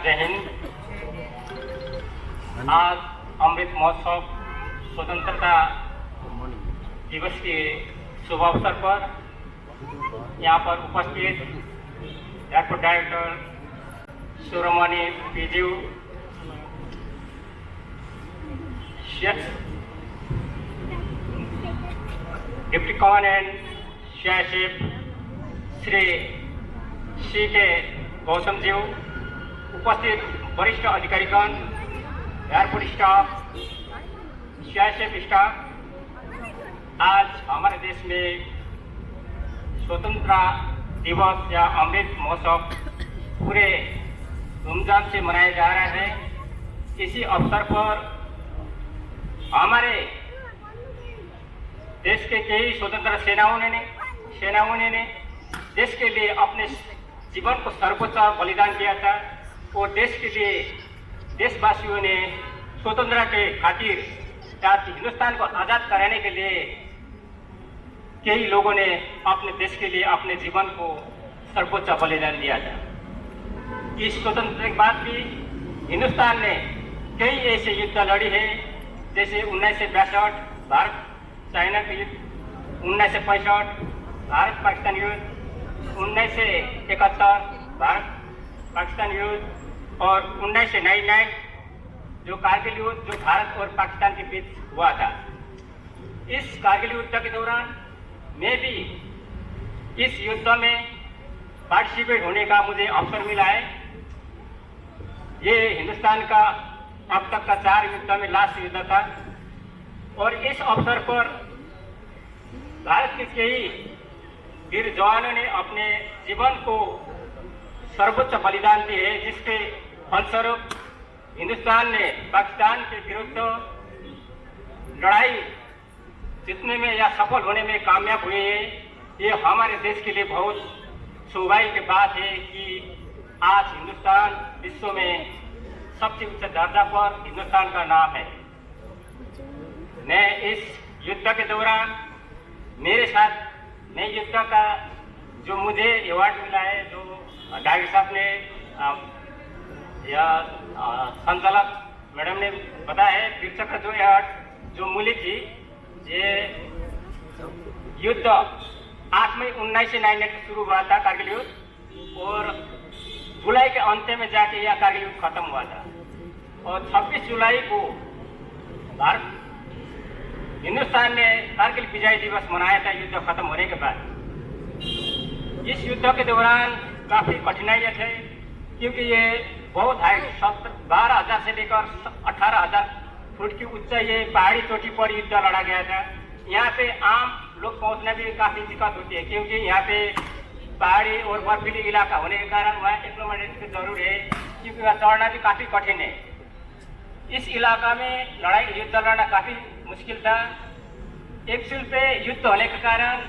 जय हिंद। आज अमृत महोत्सव स्वतंत्रता दिवस के शुभ अवसर पर यहाँ पर उपस्थित airport director Shiromani PG deputy commandant CISF Shri C.K. Gautam ji, उपस्थित वरिष्ठ अधिकारीगण, एयरपोर्ट स्टाफ, सीआईएसएफ स्टाफ, आज हमारे देश में स्वतंत्रता दिवस या अमृत महोत्सव पूरे धूमधाम से मनाया जा रहा है। इसी अवसर पर हमारे देश के कई स्वतंत्रता सेनाओं ने देश के लिए अपने जीवन को सर्वोच्च बलिदान दिया था और देश के लिए देशवासियों ने स्वतंत्रता के खातिर या हिंदुस्तान को आज़ाद कराने के लिए कई लोगों ने अपने देश के लिए अपने जीवन को सर्वोच्च बलिदान दिया था। इस स्वतंत्रता के बाद भी हिंदुस्तान ने कई ऐसे युद्ध लड़ी है, जैसे 1962 भारत चाइना का युद्ध, 1965 भारत पाकिस्तान युद्ध, 1971 भारत पाकिस्तान युद्ध और 1999 जो कारगिल युद्ध जो भारत और पाकिस्तान के बीच हुआ था। इस कारगिल युद्ध के दौरान मैं भी इस युद्ध में पार्टिसिपेट होने का मुझे अवसर मिला है। ये हिंदुस्तान का अब तक का 4 युद्ध में लास्ट युद्ध था और इस अवसर पर भारत के कई वीर जवानों ने अपने जीवन को सर्वोच्च बलिदान दिए है, जिसके फलस्वरूप हिंदुस्तान ने पाकिस्तान के विरुद्ध लड़ाई जीतने में या सफल होने में कामयाब हुए हैं। ये हमारे देश के लिए बहुत सौभाग्य की बात है कि आज हिंदुस्तान विश्व में सबसे उच्च दर्जा पर हिंदुस्तान का नाम है। मैं इस युद्ध के दौरान मेरे साथ नए युद्ध का जो मुझे अवार्ड मिला है, जो डायरेक्टर साहब ने या संचालक मैडम ने बताया है, वीर चक्र जो अवार्ड जो मिली थी, ये युद्ध 8 मई 1999 से शुरू हुआ था कारगिल युद्ध और जुलाई के अंत में जाके यह कारगिल युद्ध खत्म हुआ था और 26 जुलाई को भारत हिंदुस्तान ने कारगिल विजय दिवस मनाया था युद्ध खत्म होने के बाद। इस युद्ध के दौरान काफी कठिनाइयां थे, क्योंकि ये बहुत हाई 12,000 से लेकर 18,000 फुट की ऊंचाई ये पहाड़ी चोटी पर युद्ध लड़ा गया था। यहाँ पे आम लोग पहुंचना भी काफी दिक्कत होती है, क्योंकि यहाँ पे पहाड़ी और बर्फीली इलाका होने के कारण वहाँ एक्लोमेटेड की जरूरी है, क्योंकि वह चढ़ना भी काफी कठिन है। इस इलाका में लड़ाई युद्ध लड़ना काफी मुश्किल था। एक्चुअल पे युद्ध होने के कारण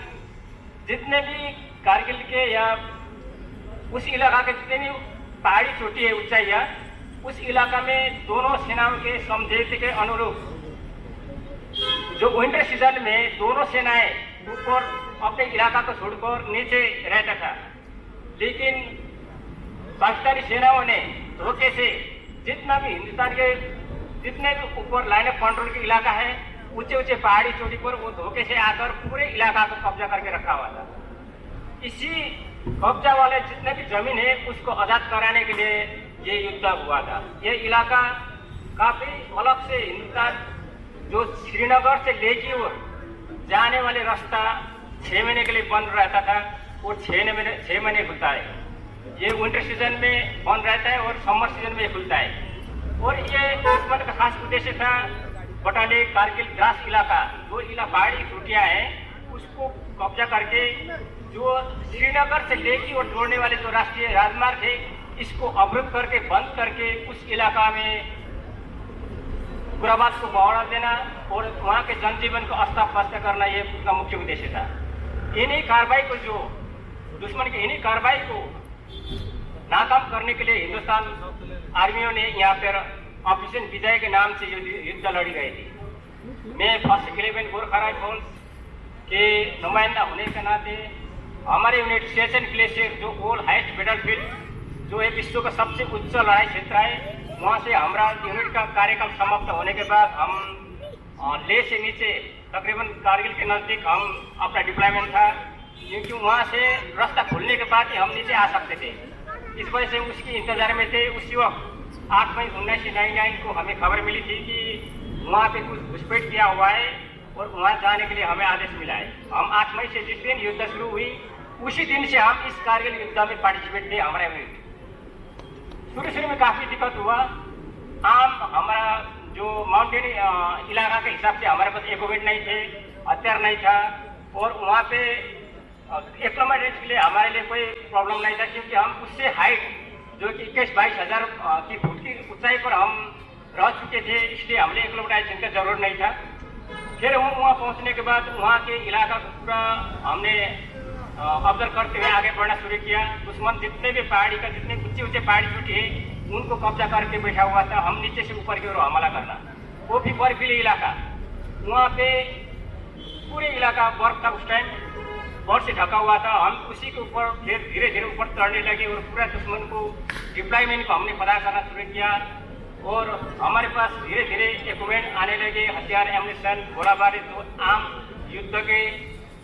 जितने भी कारगिल के या उस इलाका के जितने भी पहाड़ी चोटी है ऊंचाइयाँ, उस इलाका में दोनों सेनाओं के समझौते के अनुरूप जो विंटर सीजन में दोनों सेनाएं ऊपर अपने इलाका को छोड़कर नीचे रहता था, लेकिन पाकिस्तानी सेनाओं ने धोखे से जितना भी हिंदुस्तान के जितने भी ऊपर लाइन ऑफ कंट्रोल के इलाका है, ऊंचे ऊंचे पहाड़ी चोटी पर वो धोखे से आकर पूरे इलाका को कब्जा करके रखा हुआ था। इसी कब्जा वाले जितने भी जमीन है उसको आजाद कराने के लिए ये युद्ध हुआ था। ये इलाका काफी अलग से हिंदुस्तान जो श्रीनगर से लेके और जाने वाले रास्ता 6 महीने के लिए बंद रहता था और 6 महीने खुलता है। ये विंटर सीजन में बंद रहता है और समर सीजन में खुलता है। और ये दुश्मन का खास उद्देश्य था बटाले कारगिल द्रास इलाका जो पहाड़ी चोटियां हैं उसको कब्जा करके जो श्रीनगर से लेके और जोड़ने वाले जो राष्ट्रीय राजमार्ग है इसको अवरुद्ध करके बंद करके उस इलाका में उग्रवाद को बढ़ा देना और वहाँ के जनजीवन को अस्ता व्यस्त करना, ये उसका मुख्य उद्देश्य था। इन्हीं कार्रवाई को जो दुश्मन की इन्हीं कार्रवाई को नाकाम करने के लिए हिंदुस्तान आर्मियों ने यहाँ पर ऑपरेशन विजय के नाम से युद्ध लड़ी गई थी। मैं फर्स्ट 11 गोरखा राइफल्स के नुमाइंदा होने के नाते हमारे यूनिट स्टेशन ग्लेशियर जो ऑल हाइस्ट बैटलफील्ड जो है विश्व का सबसे उच्च लड़ाई क्षेत्र है। वहाँ से हमारा यूनिट का कार्यकाल समाप्त होने के बाद हम लेह से नीचे तकरीबन कारगिल के नज़दीक हम अपना डिप्लॉयमेंट था, क्योंकि वहाँ से रास्ता खुलने के बाद ही हम नीचे आ सकते थे। इस वजह से उसकी इंतजार में थे। उसी वक्त 8 मई 1999 को हमें खबर मिली थी कि वहाँ पे कुछ घुसपैठ किया हुआ है और वहाँ जाने के लिए हमें आदेश मिला है। हम 8 मई से जिस दिन युद्ध शुरू हुई उसी दिन से हम इस कारगिल युद्ध में पार्टिसिपेट थे। हमारे शुरू में काफ़ी दिक्कत हुआ। हमारा जो माउंटेन इलाका के हिसाब से हमारे पास इक्विपमेंट नहीं थे, हथियार नहीं था, और वहाँ पे एक्लोमेटेड के लिए हमारे लिए कोई प्रॉब्लम नहीं था, क्योंकि हम उससे हाइट जो कि 21-22 हज़ार की फुट की ऊंचाई पर हम रह चुके थे, इसलिए हमने एक्लोमेटाइजेशन की जरूरत नहीं था। फिर हम वहाँ पहुँचने के बाद वहाँ के इलाका को पूरा हमने ऑब्जर्व करते हुए आगे बढ़ना शुरू किया। दुश्मन जितने भी पहाड़ी का जितने ऊंचे पहाड़ी चोटी है उनको कब्जा करके बैठा हुआ था। हम नीचे से ऊपर की ओर हमला करना, वो भी बर्फीली इलाका। वहाँ पे पूरे इलाका बर्फ था, उस टाइम बर्फ से ढका हुआ था। हम उसी के ऊपर फिर धीरे धीरे ऊपर चढ़ने लगे और पूरा दुश्मन को डिप्लॉयमेंट को हमने पता करना शुरू किया। और हमारे पास धीरे धीरे इक्विपमेंट आने लगे, हथियार, एम्यूनिशन, गोला बारूद, जो आम युद्ध के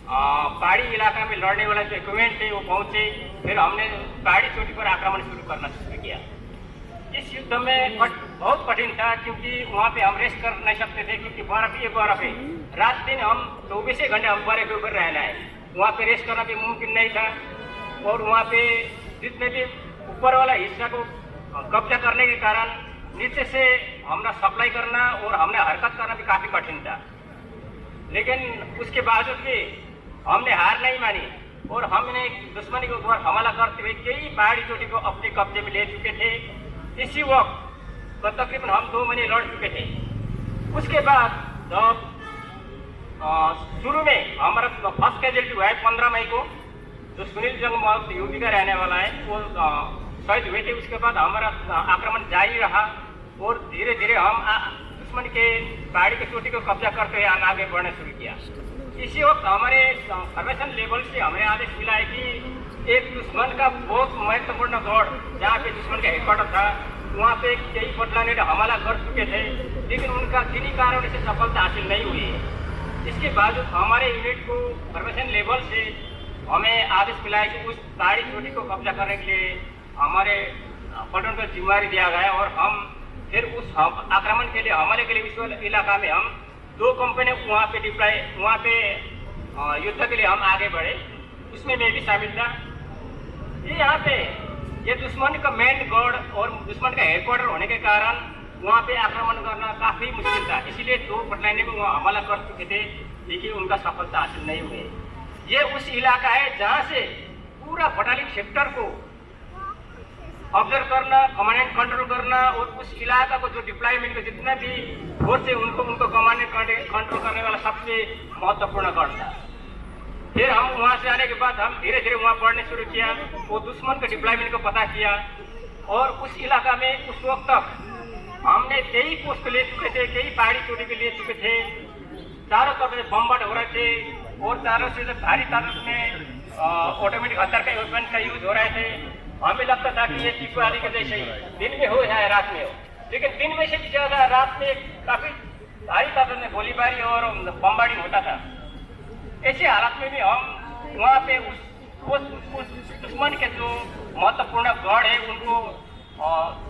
पहाड़ी इलाका में लड़ने वाला जो इक्विपमेंट थे वो पहुंचे। फिर हमने पहाड़ी चोटी पर आक्रमण शुरू करना शुरू किया। इस युद्ध में बहुत कठिन था, क्योंकि वहाँ पे हम रेस्ट कर नहीं सकते थे, क्योंकि बर्फ ही बर्फ है। रात दिन हम 24 घंटे हम बर्फ के ऊपर रहना है, वहाँ पे रेस्ट करना भी मुमकिन नहीं था। और वहाँ पे जितने भी ऊपर वाला हिस्सा को कब्जा करने के कारण नीचे से हमने सप्लाई करना और हमने हरकत करना भी काफ़ी कठिन था। लेकिन उसके बावजूद भी हमने हार नहीं मानी और हमने दुश्मनी के ऊपर हमला करते हुए कई पहाड़ी चोटी को अपने कब्जे में ले चुके थे। इसी वक्त तकरीबन हम 2 महीने लड़ चुके थे। उसके बाद जब शुरू में हमारा फर्स्ट कैजुअल्टी हुआ है 15 मई को, जो सुनील जंग यूपी का रहने वाला है, वो शहीद हुए थे। उसके बाद हमारा आक्रमण जारी रहा और धीरे धीरे हम दुश्मन के पहाड़ी की चोटी को कब्जा करते हुए आगे बढ़ना शुरू किया। इसी वक्त हमारे फॉर्मेशन लेवल से हमें आदेश मिला है कि एक दुश्मन का बहुत महत्वपूर्ण गढ़, जहाँ पे दुश्मन का हेडक्वार्टर था, वहाँ पे कई बटालियन ने हमला कर चुके थे, लेकिन उनका किन्हीं कारणों से सफलता हासिल नहीं हुई है। इसके बावजूद हमारे यूनिट को फॉर्मेशन लेवल से हमें आदेश मिला है कि उस पहाड़ी चोटी को कब्जा करने के लिए हमारे पलटन को जिम्मेदारी दिया गया है। और हम फिर उस आक्रमण के लिए हमले के लिए उस इलाका में हम 2 कंपनी वहाँ पे युद्ध के लिए हम आगे बढ़े, उसमें मैं भी शामिल था। ये यहाँ पे ये दुश्मन का मेन गढ़ और दुश्मन का हेडक्वार्टर होने के कारण वहाँ पे आक्रमण करना काफ़ी मुश्किल था, इसीलिए 2 बटालियन में वहाँ हमला कर चुके थे, लेकिन उनका सफलता हासिल नहीं हुई। ये उस इलाका है जहाँ से पूरा बटालियन सेक्टर को ऑब्जर्व करना, कमांड एंड कंट्रोल करना और उस इलाका को जो डिप्लॉयमेंट के जितना भी फोर्स है उनको कमांड एंड कंट्रोल करने वाला सबसे महत्वपूर्ण गढ़ था। फिर हम वहाँ से आने के बाद हम धीरे धीरे वहाँ बढ़ने शुरू किया, वो दुश्मन के डिप्लॉयमेंट को पता किया। और उस इलाका में उस वक्त तक हमने कई पोस्ट ले चुके थे, कई पहाड़ी चोटी के ले चुके थे। चारों तरफ से बम्बार्ड हो रहे थे और चारों से भारी तादाद में ऑटोमेटिक हथियार का इक्विपमेंट का यूज हो रहे थे। हमें लगता था कि ये टीपू आदि के जैसे ही दिन में हो या रात में हो, लेकिन दिन में से भी ज्यादा रात में काफी भारी तादाद में गोलीबारी और बम्बार्डिंग होता था। ऐसे हालात में भी हम वहाँ पे उस दुश्मन के जो महत्वपूर्ण गढ़ है उनको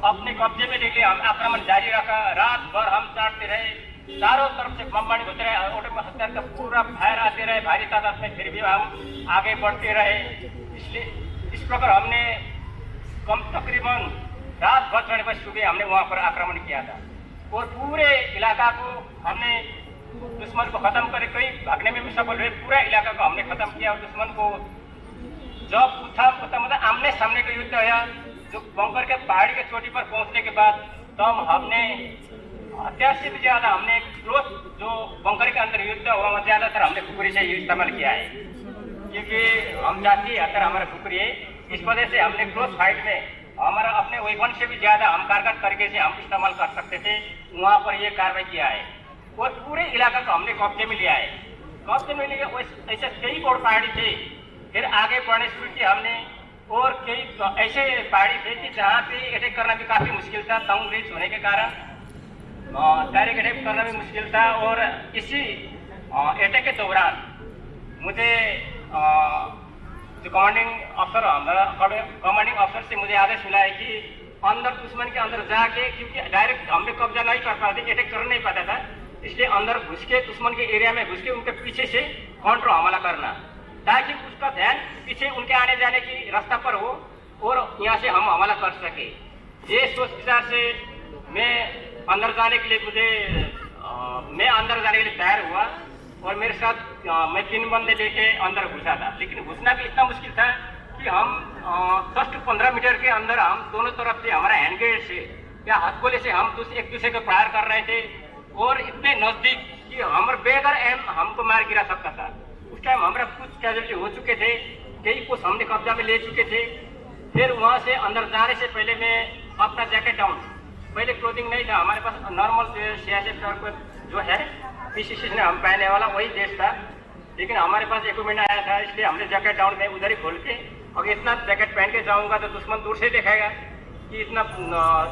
अपने कब्जे में लेके हम आक्रमण जारी रखा। रात भर हम चाटते रहे, चारों तरफ से बमबारी होते रहे, ऑटोमेटिक हथियार का पूरा फायर आते रहे भारी तादाद में, फिर भी हम आगे बढ़ते रहे। इसलिए इस प्रकार हमने तकरीबन रात भर चढ़ने पर सुबह हमने वहाँ पर आक्रमण किया था और पूरे इलाका को हमने दुश्मन को खत्म करे, कई भागने में भी सफल हुए। पूरा इलाका को हमने खत्म किया और दुश्मन को जब मतलब आमने सामने का युद्ध हुआ, जो बंकर के पहाड़ी के चोटी पर पहुंचने के बाद तब हमने हथियार से भी ज्यादा हमने क्लोज जो बंकर के अंदर युद्ध हुआ ज्यादातर हमने खुपरी से इस्तेमाल किया है, क्योंकि हम जाती हथियार हमारा खुपरी है। इस वजह से हमने क्लोज फाइट में हमारा अपने वेपन से भी ज्यादा हम कारगर तरीके से हम इस्तेमाल कर सकते थे, वहाँ पर ये कार्रवाई किया है और पूरे इलाका को हमने कब्जे में लिया है। कब्जे में लिया ऐसे कई और पहाड़ी थे। फिर आगे बढ़ने शुरू किया हमने और कई ऐसे पहाड़ी थे कि जहाँ पे अटैक करना भी काफ़ी मुश्किल था, टाउन रीच होने के कारण डायरेक्ट अटैक करना भी मुश्किल था। और इसी अटैक के दौरान मुझे जो कमांडिंग अफसर से मुझे आदेश मिला है कि अंदर दुश्मन के अंदर जाके, क्योंकि डायरेक्ट हम पे कब्जा नहीं कर पाते, अटैक कर नहीं पाता था, इसलिए अंदर घुस के दुश्मन के एरिया में घुस के उनके पीछे से काउंटर हमला करना, ताकि उसका ध्यान पीछे उनके आने जाने की रास्ता पर हो और यहाँ से हम हमला कर सके। ये सोच विचार से मैं अंदर जाने के लिए तैयार हुआ और मेरे साथ मैं 3 बंदे लेके अंदर घुसा था। लेकिन घुसना भी इतना मुश्किल था कि हम 10 से 15 मीटर के अंदर हम दोनों तरफ से हमारा हैंड ग्रेनेड से या हथगोले से हम एक दूसरे को फायर कर रहे थे और इतने नजदीक कि हमारे बेगर एम हमको मार गिरा सकता था। उस टाइम हमारा कुछ कैजुअलिटी हो चुके थे, कई कुछ हमने कब्जा में ले चुके थे। फिर वहाँ से अंदर जाने से पहले मैं अपना जैकेट डाउन, पहले क्लोथिंग नहीं था हमारे पास, नॉर्मल सीआईएसएफ जो है पीसीसी ने हम पहने वाला वही ड्रेस था, लेकिन हमारे पास इक्विपमेंट आया था, इसलिए हमने जैकेट डाउन में उधर ही खोल के, अगर इतना जैकेट पहन के जाऊंगा तो दुश्मन दूर से देखेगा कि इतना,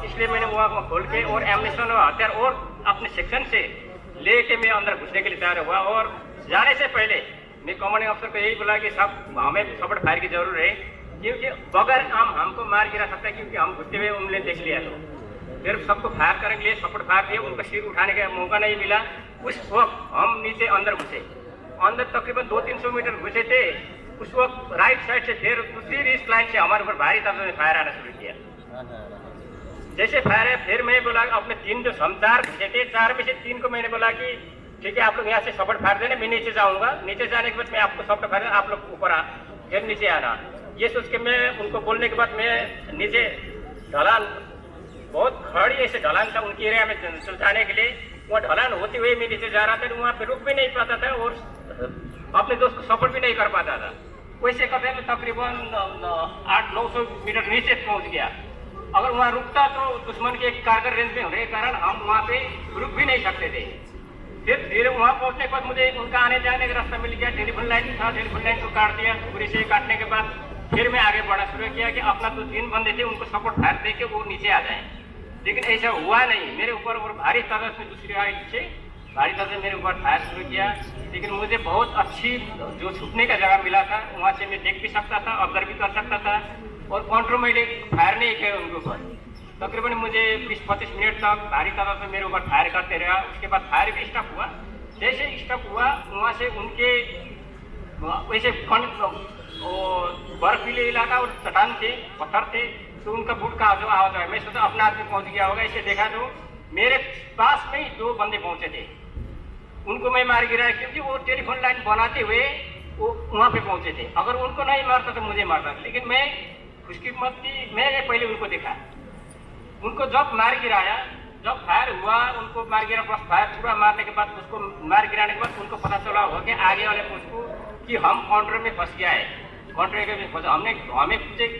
इसलिए मैंने वहाँ खोल के और एम्यूनिशन और हथियार और अपने सेक्शन से लेके मैं अंदर घुसने के लिए तैयार हुआ। और जाने से पहले मैं कमांडिंग अफसर को यही बोला कि सब हमें सपोर्ट फायर की जरूरत है, क्योंकि बगैर हमको मार गिरा सकता है, क्योंकि हम घुसते हुए उन्होंने देख लिया। तो फिर सबको फायर करने के लिए सपोर्ट फायर दिए, उनका सिर उठाने का मौका नहीं मिला। उस वक्त हम नीचे अंदर घुसे, अंदर तकरीबन 200-300 मीटर घुसे थे। उस वक्त राइट साइड से फिर दूसरी रिस्ट लाइन से हमारे ऊपर भारी तादाद में फायर आना शुरू किया। जैसे फायर है, फिर मैं बोला अपने 3 जो हम 4 घुसे थे, 4 में से 3 को मैंने बोला कि ठीक है आप लोग यहाँ से सपोर्ट फायर देना, मैं नीचे जाऊंगा, नीचे जाने के बाद मैं आपको सपोर्ट फायर, आप लोग ऊपर फिर नीचे आना। ये सोच के मैं उनको बोलने के बाद मैं नीचे ढलान, बहुत खड़ी ऐसे ढलान था उनके एरिया में जाने के लिए, वहाँ ढलान होते हुए मैं नीचे जा रहा था, वहाँ पे रुक भी नहीं पाता था और अपने दोस्त को सपोर्ट भी नहीं कर पाता था। वैसे करते तो तकरीबन 800-900 मीटर नीचे पहुँच गया। अगर वहाँ रुकता तो दुश्मन के कारगर रेंज में होने के कारण हम वहाँ पे रुक भी नहीं सकते थे। फिर धीरे वहाँ पहुँचने के बाद मुझे उनका आने जाने का रास्ता मिल गया, टेलीफोन लाइन था, टेलीफोन लाइन को काट दिया, पूरी से काटने के बाद फिर मैं आगे बढ़ना शुरू किया कि अपना तो 3 बंदे थे उनको सपोर्ट फायर दे के वो नीचे आ जाए। लेकिन ऐसा हुआ नहीं, मेरे ऊपर और भारी तादाद में दूसरी साइड से भारी तादाद मेरे ऊपर फायर शुरू किया। लेकिन मुझे बहुत अच्छी जो छुपने का जगह मिला था, वहाँ से मैं देख भी सकता था, ऑब्जर्व भी कर सकता था और काउंटर में फायर नहीं किया उनके ऊपर। तकरीबन मुझे 20-25 मिनट तक भारी तादाद में मेरे ऊपर फायर करते रहा। उसके बाद फायर भी स्टॉप हुआ। जैसे स्टॉप हुआ वहाँ से उनके वैसे बर्फीले इलाका और चट्टान थे, पत्थर थे, तो उनका बुट का जो आवाज है, मैं सोचा अपना आदमी पहुंच गया होगा। इसे देखा तो मेरे पास में ही 2 बंदे पहुंचे थे, उनको मैं मार गिराया, क्योंकि वो टेलीफोन लाइन बनाते हुए वो वहाँ पे पहुंचे थे। अगर उनको नहीं मारता तो मुझे मारता, लेकिन मैं खुशकिस्मती मैंने पहले उनको देखा। उनको जब मार गिराया, जब फायर हुआ उनको मार गिरा, बस फायर पूरा मारने के बाद उसको मार गिराने के बाद उनको पता चला होगा कि आगे वाले उसको कि हम काउंटर में फंस गया है, काउंटर में फंसा, हमें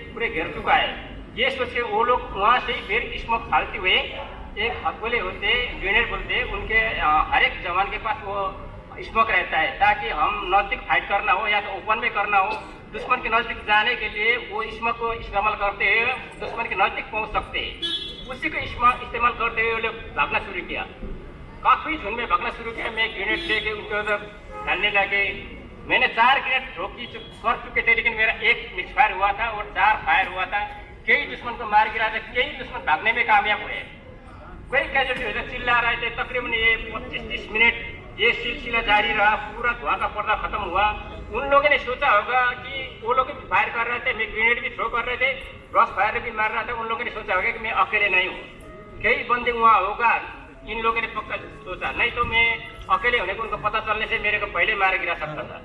पूरे घेर चुका है। ये सोच के वो लोग वहाँ से फिर स्मोक फालते हुए, एक हथगोले होते, ग्रेनेड बोलते, उनके हर एक जवान के पास वो स्मोक रहता है, ताकि हम नजदीक फाइट करना हो या तो ओपन में करना हो, दुश्मन के नजदीक जाने के लिए वो स्मोक को इस्तेमाल करते हुए दुश्मन के नजदीक पहुंच सकते हैं। उसी को इस्तेमाल करते हुए वो लोग भागना शुरू किया, काफी झुंड में भागना शुरू किया। मैं ग्रेनेड लेके उनके उधर डालने लगे। मैंने 4 ग्रेनेड थ्रो कर चुके थे, लेकिन मेरा 1 मिसफायर हुआ था और 4 फायर हुआ था। कई दुश्मन को मार गिरा था, कई दुश्मन भागने में कामयाब हुए, कई कैजुअलिटी हुए, चिल्ला रहे थे। तकरीबन ये 25-30 मिनट ये सिलसिला जारी रहा, पूरा धुआं का पर्दा खत्म हुआ। उन लोगों ने सोचा होगा कि वो लोग भी फायर कर रहे थे, मैं ग्रेनेड भी थ्रो कर रहे थे, क्रॉस फायर भी मार रहा था। उन लोगों ने सोचा होगा कि मैं अकेले नहीं हूँ, कई बंदे वहाँ होगा, इन लोगों ने पक्का सोचा, नहीं तो मैं अकेले होने को उनको पता चलने से मेरे को पहले मार गिरा सकता था।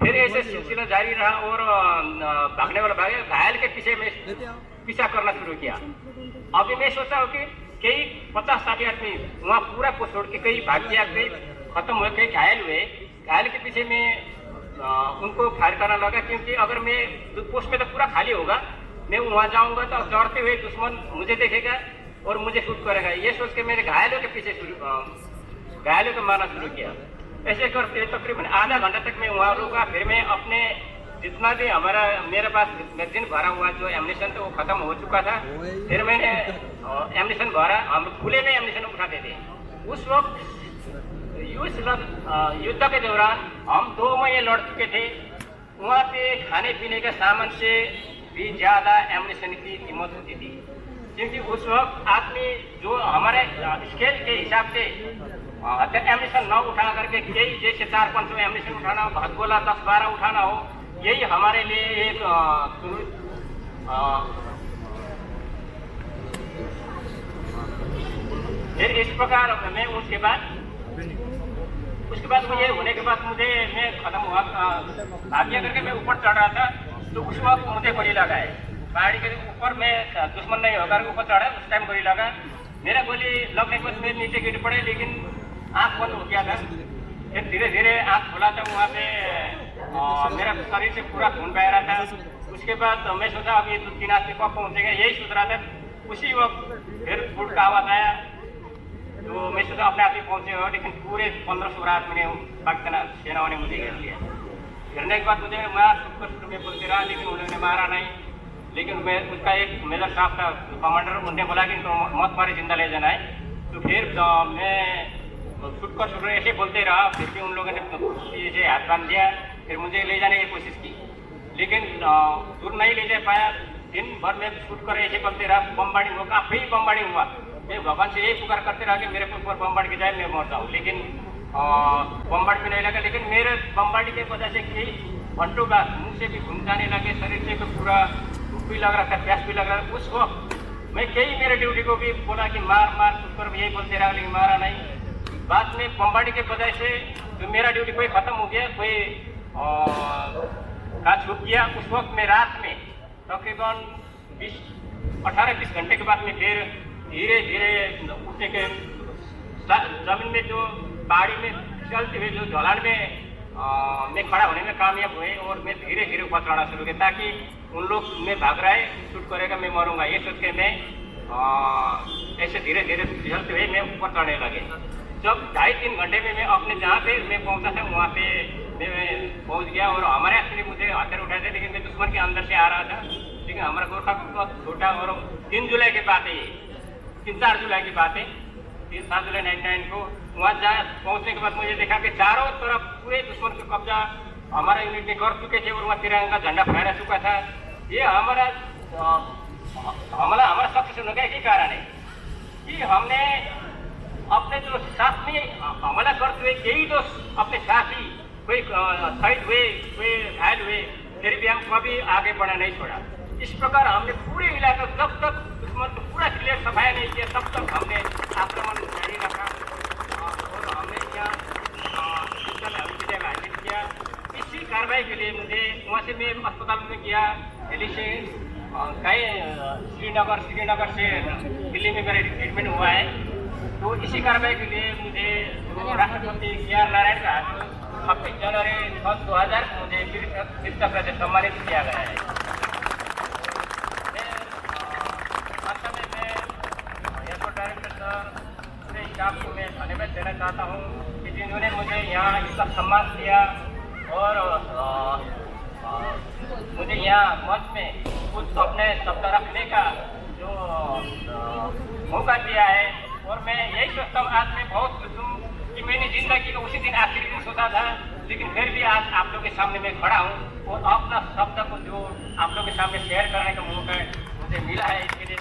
फिर ऐसे सिलसिला जारी रहा और भागने वाला भागे, घायल के पीछे में पीछा करना शुरू किया। अभी मैं सोचा हूँ कि कई 50-60 आदमी वहाँ पूरा को छोड़ के कई भाग गया, कई खत्म हुए, कई घायल हुए। घायल के पीछे में उनको फायर करना लगा, क्योंकि अगर मैं पोस्ट में तो पूरा खाली होगा, मैं वहाँ जाऊँगा तो दौड़ते हुए दुश्मन मुझे देखेगा और मुझे शूट करेगा। ये सोच के मेरे घायलों के पीछे घायलों को मारना शुरू किया। ऐसे करते तकरीबन आधा घंटा तक मैं वहाँ रुका। फिर मैं अपने जितना भी हमारा मेरे पास मैगजीन भरा हुआ जो एम्यूनिशन तो वो खत्म हो चुका था। फिर मैंने एम्यूनिशन भरा, हम खुले में एम्यूनिशन उठाते थे। उस वक्त युद्ध के दौरान हम 2 महीने लड़ चुके थे। वहाँ पे खाने पीने के सामान से भी ज़्यादा एम्यूनिशन की कीमत होती थी, क्योंकि उस वक्त आदमी जो हमारे स्केल के हिसाब से एम्यूनिशन न उठा करके कई जैसे 400-500 एम्यूनिशन उठाना हो, हथगोला 10-12 उठाना हो, यही हमारे लिए एक फिर इस प्रकार मैं उसके बाद मुझे होने के बाद मैं खत्म हुआ भाग्य करके मैं ऊपर चढ़ रहा था। तो उस वक्त मुझे गोली लगा है पहाड़ी के ऊपर। मैं दुश्मन नहीं होकर ऊपर चढ़ा, उस टाइम गोली लगा। मेरा गोली लगने के बाद मैं नीचे गिर पड़े, लेकिन आँख बंद हो गया था। फिर धीरे धीरे आँख खुला था, वहाँ पे मेरा शरीर से पूरा खून बह रहा था। उसके बाद मैं सोचा अब ये 2-3 आदमी कब पहुँचेगा, यही सोच रहा था। उसी वक्त फिर फुट का आवाज आया, तो मैं सोचा अपने आप ही पहुँचे हो, लेकिन पूरे 1500 आदमी ने पाकिस्तान सेनाओं ने मुझे घेर लिया। घेरने के बाद मुझे मार शुक्र में बोलते रहा, लेकिन उन्होंने मारा नहीं। लेकिन मैं उसका एक मेजर साहब था कमांडर, उन्होंने बोला कि तो मत मारे, जिंदा ले जाना है। तो फिर मैं शुक्र ऐसे बोलते रहा। फिर भी उन लोगों ने ऐसे हाथ बांध दिया, फिर मुझे ले जाने की कोशिश की, लेकिन दूर नहीं ले जा पाया। दिन भर में शूट कर ऐसे बोलते रहा, बमबारी हुआ, काफी बमबारी हुआ। मैं भगवान से यही पुकार करते रहा कि मेरे ऊपर बमबारी की जाए, मैं मर जाऊँ, लेकिन बमबारी भी नहीं लगा। लेकिन मेरे बमबारी के वजह से कई घंटों बाद मुंह से भी खून जाने लगे, शरीर से भी पूरा भूख भी लग रहा था, प्यास भी लग रहा था। उस वक्त मैं कई मेरे ड्यूटी को भी बोला कि मार मार, ऊपर यही बोलते रहा, लेकिन मारा नहीं। बाद में बमबारी के वजह से जो मेरा ड्यूटी कोई खत्म हो गया, कोई का छूट गया। उस वक्त में रात में तकरीबन 18-20 घंटे के बाद में फिर धीरे धीरे उठने के जमीन में जो पहाड़ी में चलते हुए जो ढलान में मैं खड़ा होने में कामयाब हुए, और मैं धीरे धीरे ऊपर चढ़ना शुरू किया, ताकि उन लोग मैं भाग रहा है, शूट करेगा, मैं मरूंगा, ये सोच के मैं ऐसे धीरे धीरे चलते हुए मैं ऊपर चढ़ने लगे। जब 2.5-3 घंटे में मैं अपने जहाँ पे मैं पहुँचा था वहाँ पे मैं पहुँच गया, और हमारे एक्चुअली मुझे हथियार उठाए थे, लेकिन मैं दुश्मन के अंदर से आ रहा था। लेकिन हमारा गोरखा बहुत छोटा, और 3 जुलाई की बात है, ये 3-4 जुलाई की बात है, 3-7 जुलाई 99 को वहाँ जाए। पहुँचने के बाद मुझे देखा कि चारों तरफ पूरे दुश्मन का कब्जा हमारा यूनिट ने कर चुके थे, और वहाँ तिरंगा झंडा फहरा चुका था। ये हमारा हमला हमारा सक्सेस होने का एक ही कारण है कि हमने अपने जो साथ में हमला करते हुए कई जो अपने साथी कोई शहीद हुए, कोई घायल हुए, फिर भी हम कभी आगे बढ़ा नहीं छोड़ा। इस प्रकार हमने पूरे इलाके जब तक दुश्मन को पूरा क्लियर सफाया नहीं किया, तब तक हमने आक्रमण जारी रखा, और हमने यहाँ विजय हासिल किया। इसी कार्रवाई के लिए मुझे वहाँ से मैं अस्पताल में गया, दिल्ली से कई श्रीनगर से दिल्ली में मेरा ट्रीटमेंट हुआ है। तो इसी कार्रवाई के लिए मुझे राष्ट्रपति के.आर. नारायण का 26 जनवरी 2000 को मुझे वीर चक्र से सम्मानित किया गया है। एयरपोर्ट डायरेक्टर सर, पूरे स्टाफ को मैं धन्यवाद देना चाहता हूँ कि जिन्होंने मुझे यहाँ इसका सम्मान दिया, और मुझे यहाँ मंच में कुछ अपने शब्द रखने का जो मौका दिया है। और मैं यही सोचता हूँ, आज मैं बहुत खुश हूँ कि मैंने जिंदगी का उसी दिन आखिरी दिन सोचा था, लेकिन फिर भी आज आप लोग के सामने मैं खड़ा हूँ, और अपना शब्द को जो आप लोग के सामने शेयर करने का मौका मुझे मिला है, इसके लिए